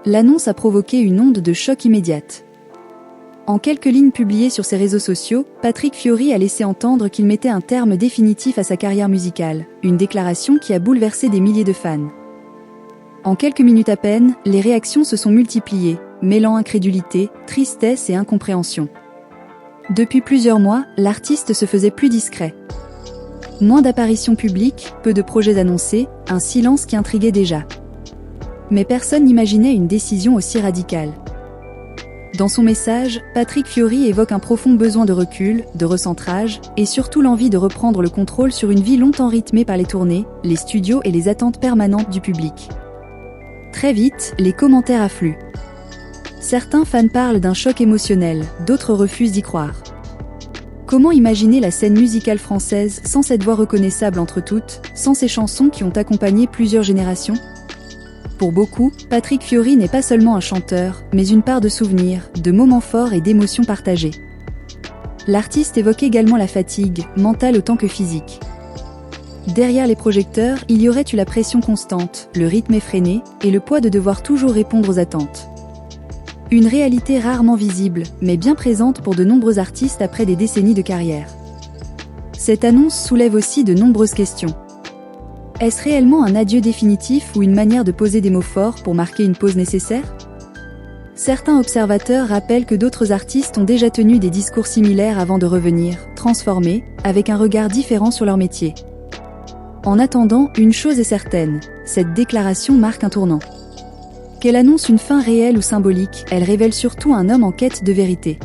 L'annonce a provoqué une onde de choc immédiate. En quelques lignes publiées sur ses réseaux sociaux, Patrick Fiori a laissé entendre qu'il mettait un terme définitif à sa carrière musicale, une déclaration qui a bouleversé des milliers de fans. En quelques minutes à peine, les réactions se sont multipliées, mêlant incrédulité, tristesse et incompréhension. Depuis plusieurs mois, l'artiste se faisait plus discret. Moins d'apparitions publiques, peu de projets annoncés, un silence qui intriguait déjà. Mais personne n'imaginait une décision aussi radicale. Dans son message, Patrick Fiori évoque un profond besoin de recul, de recentrage, et surtout l'envie de reprendre le contrôle sur une vie longtemps rythmée par les tournées, les studios et les attentes permanentes du public. Très vite, les commentaires affluent. Certains fans parlent d'un choc émotionnel, d'autres refusent d'y croire. Comment imaginer la scène musicale française sans cette voix reconnaissable entre toutes, sans ces chansons qui ont accompagné plusieurs générations ? Pour beaucoup, Patrick Fiori n'est pas seulement un chanteur, mais une part de souvenirs, de moments forts et d'émotions partagées. L'artiste évoque également la fatigue, mentale autant que physique. Derrière les projecteurs, il y aurait eu la pression constante, le rythme effréné, et le poids de devoir toujours répondre aux attentes. Une réalité rarement visible, mais bien présente pour de nombreux artistes après des décennies de carrière. Cette annonce soulève aussi de nombreuses questions. Est-ce réellement un adieu définitif ou une manière de poser des mots forts pour marquer une pause nécessaire ? Certains observateurs rappellent que d'autres artistes ont déjà tenu des discours similaires avant de revenir, transformés, avec un regard différent sur leur métier. En attendant, une chose est certaine, cette déclaration marque un tournant. Qu'elle annonce une fin réelle ou symbolique, elle révèle surtout un homme en quête de vérité.